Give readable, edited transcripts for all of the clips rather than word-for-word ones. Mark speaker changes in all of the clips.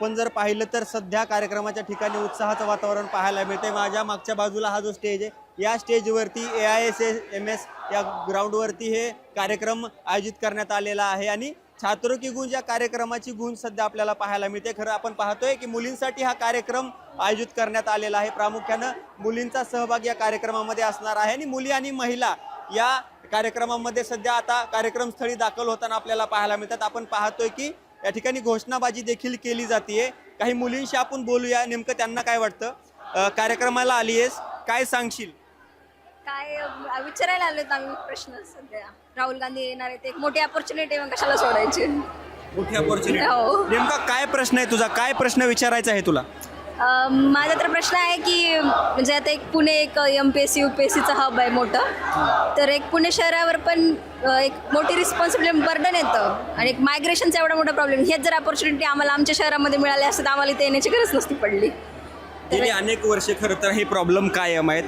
Speaker 1: आपण जर पाहिलं तर सध्या कार्यक्रमाच्या ठिकाणी उत्साहाचं वातावरण पाहायला मिळते। माझ्या मागच्या बाजूला हा जो स्टेज आहे या स्टेजवरती AISMS या ग्राउंडवरती हे कार्यक्रम आयोजित करण्यात आलेला आहे आणि छात्रों की गूंज या कार्यक्रमाची गूंज सध्या आपल्याला पाहायला मिळते। खरं आपण पाहतोय की मुलींसाठी हा कार्यक्रम आयोजित करण्यात आलेला आहे। प्रामुख्याने मुलींचा सहभाग या कार्यक्रमामध्ये असणार आहे आणि मुली आणि महिला या कार्यक्रमामध्ये सध्या आता कार्यक्रमस्थळी दाखल होताना आपल्याला पाहायला मिळतात। आपण पाहतोय की या ठिकाणी घोषणाबाजी देखील केली जाते। काही मुलींशी आपण बोलूया, नेमकं त्यांना काय वाटतं। कार्यक्रमाला आली आहेस, काय सांगशील?
Speaker 2: काय विचारायला आलोत आम्ही प्रश्न। सध्या राहुल गांधी येणार आहेत, एक मोठी अपॉर्च्युनिटी, मग कशाला सोडायची?
Speaker 1: मोठी अपॉर्च्युनिटी।
Speaker 2: हो.
Speaker 1: नेमका काय प्रश्न आहे तुझा, काय प्रश्न विचारायचा आहे तुला?
Speaker 2: माझा तर प्रश्न आहे की म्हणजे आता एक पुणे एक MPSC UPSCचं हब आहे मोठं, तर एक पुणे शहरावर पण एक मोठी रिस्पॉन्सिबिलिटी बर्डन येतं आणि एक मायग्रेशनचा एवढा मोठा प्रॉब्लेम। हेच जर अपॉर्च्युनिटी आम्हाला आमच्या शहरामध्ये मिळाले असते तर आम्हाला इथे येण्याची गरज नसती पडली।
Speaker 1: गेली अनेक वर्षे खरं तर हे प्रॉब्लेम कायम आहेत।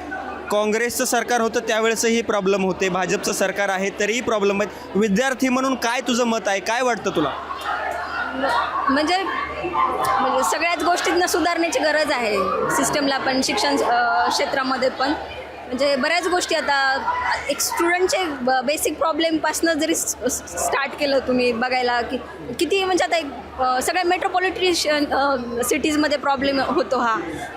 Speaker 1: काँग्रेसचं सरकार होतं त्यावेळेसही प्रॉब्लेम होते, भाजपचं सरकार आहे तरीही प्रॉब्लेम आहेत। विद्यार्थी म्हणून काय तुझं मत आहे, काय वाटतं तुला?
Speaker 2: म्हणजे सगळ्याच गोष्टींना सुधारण्याची गरज आहे, सिस्टमला पण, शिक्षण क्षेत्रामध्ये पण। म्हणजे बऱ्याच गोष्टी आता एक स्टुडंटचे बेसिक प्रॉब्लेमपासून जरी स्टार्ट केलं तुम्ही बघायला की किती, म्हणजे आता एक सगळ्या मेट्रोपॉलिटन सिटीजमध्ये प्रॉब्लेम होतो हा,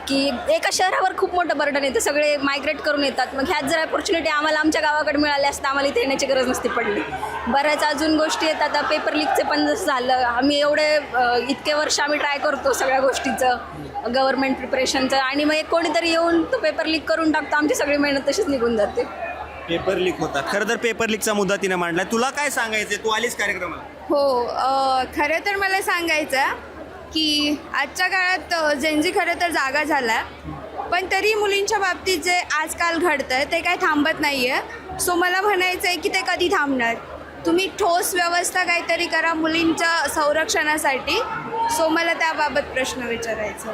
Speaker 2: की एका शहरावर खूप मोठं बर्डन येतं, सगळे मायग्रेट करून येतात। मग ह्यात जर अपॉर्च्युनिटी आम्हाला आमच्या गावाकडे मिळाल्या असतं आम्हाला इथे येण्याची गरज नसती पडली। बऱ्याच अजून गोष्टी येतात, आता पेपर लीकचं पण जसं झालं, आम्ही इतके वर्ष आम्ही ट्राय करतो सगळ्या गोष्टीचं, गव्हर्नमेंट प्रिपरेशनचं, आणि मग एक कोणीतरी येऊन तो पेपर लीक करून टाकतो, आमची सगळी मेहनत तशीच निघून जाते।
Speaker 1: पेपर लीक होता, खरं तर पेपर लीकचा मुद्दा तिने मांडलाय। तुला काय सांगायचंय, तू आलीस कार्यक्रमाला?
Speaker 3: हो, खरं तर मला सांगायचं की आजच्या काळात जेनजी खरं तर जागा झाला, पण तरी मुलींच्या बाबतीत जे आजकाल घडतं ते काय थांबत नाही आहे। सो मला म्हणायचं आहे की ते कधी थांबणार? तुम्ही ठोस व्यवस्था काहीतरी करा मुलींच्या संरक्षणासाठी। सो मला त्याबाबत प्रश्न विचारायचा।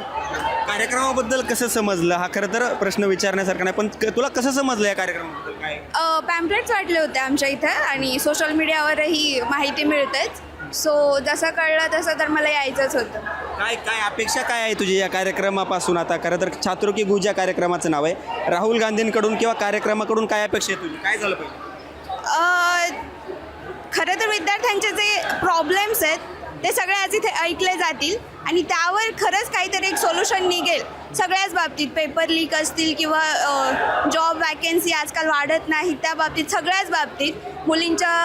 Speaker 1: कार्यक्रमाबद्दल कसं समजलं, हा खरं तर प्रश्न विचारण्यासारखा नाही, पण तुला कसं समजलं या कार्यक्रमाबद्दल काय?
Speaker 3: पॅम्पलेट्स वाटले होते आमच्या इथं आणि सोशल मीडियावरही माहिती मिळतेच। सो जसं कळलं तसं तर मला यायचंच होतं।
Speaker 1: काय काय अपेक्षा काय आहे तुझी या कार्यक्रमापासून? आता खरं तर छात्रों की गूंज या कार्यक्रमाचं नाव आहे। राहुल गांधींकडून किंवा कार्यक्रमाकडून काय अपेक्षा आहे तुझी, काय झालं पाहिजे?
Speaker 3: खरं तर विद्यार्थ्यांचे जे प्रॉब्लेम्स आहेत ते सगळे आज इथे ऐकले जातील आणि त्यावर खरंच काहीतरी एक सोल्युशन निघेल सगळ्याच बाबतीत। पेपर लीक असतील किंवा जॉब वॅकन्सी आजकाल वाढत नाही त्या बाबतीत, सगळ्याच बाबतीत, मुलींच्या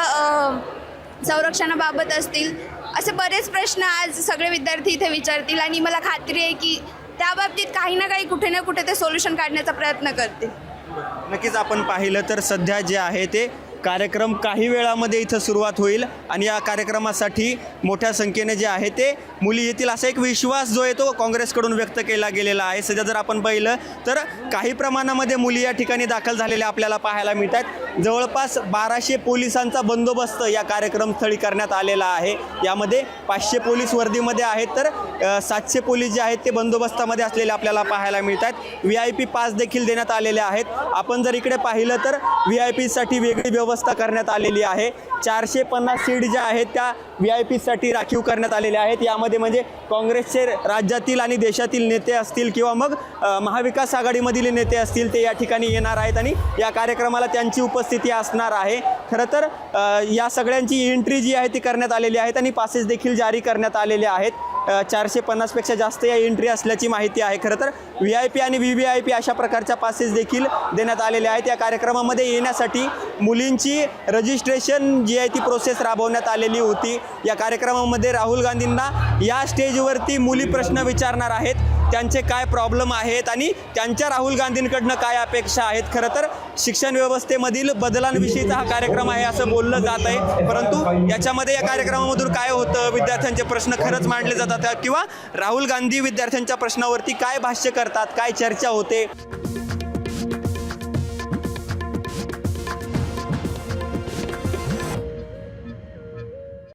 Speaker 3: संरक्षणाबाबत असतील, असे बरेच प्रश्न आज सगळे विद्यार्थी इथे विचारतील आणि मला खात्री आहे की त्या बाबतीत काही ना काही कुठे ना कुठे ते सोल्युशन काढण्याचा प्रयत्न करतील।
Speaker 1: नक्कीच आपण पाहिलं तर सध्या जे आहे ते कार्यक्रम काही वेळामध्ये इथं सुरुवात होईल आणि या कार्यक्रमासाठी मोठ्या संख्येने जे आहे ते मुली येतील असा एक विश्वास जो आहे तो काँग्रेसकडून व्यक्त केला गेलेला आहे। सध्या जर आपण पाहिलं तर काही प्रमाणामध्ये मुली या ठिकाणी दाखल झालेल्या आपल्याला पाहायला मिळतात। जवळपास 1200 पोलिसांचा बंदोबस्त या कार्यक्रमस्थळी करण्यात आलेला आहे। यामध्ये 500 पोलीस वर्दीमध्ये आहेत तर 700 पोलीस जे आहेत ते बंदोबस्तामध्ये असलेले आपल्याला पाहायला मिळतात। VIP पास देखील देण्यात आलेले आहेत। आपण जर इकडे पाहिलं तर VIPसाठी वेगळी व्यवस्था करण्यात आलेली आहे। 450 सीट ज्या आहेत त्या VIPसाठी राखीव करण्यात आलेल्या आहेत। यामध्ये म्हणजे काँग्रेसचे राज्यातील आणि देशातील नेते असतील किंवा मग महाविकास आघाडीमधील नेते असतील ते या ठिकाणी येणार आहेत आणि या कार्यक्रमाला त्यांची उपस्थिती असणार आहे। खरं तर या सगळ्यांची एंट्री जी आहे ती करण्यात आलेली आहेत आणि पासेस देखील जारी करण्यात आलेले आहेत। 450पेक्षा जास्त या एंट्री असल्याची माहिती आहे। खरं तर VIP आणि VVIP अशा प्रकारच्या पासेस देखील देण्यात आलेले आहेत। या कार्यक्रमामध्ये येण्यासाठी मुलींची रजिस्ट्रेशन जी आहे ती प्रोसेस राबवण्यात आलेली होती। या कार्यक्रमामध्ये राहुल गांधींना या स्टेजवरती मुली प्रश्न विचारणार आहेत, त्यांचे काय प्रॉब्लेम आहेत आणि त्यांच्या राहुल गांधींकडनं काय अपेक्षा आहेत। खरं तर शिक्षण व्यवस्थेमधील बदलांविषयीचा हा कार्यक्रम आहे असं बोललं जात आहे, परंतु याच्यामध्ये या कार्यक्रमामधून काय होतं, विद्यार्थ्यांचे प्रश्न खरंच मांडले जातात किंवा राहुल गांधी विद्यार्थ्यांच्या प्रश्नावरती काय भाष्य करतात, काय चर्चा होते,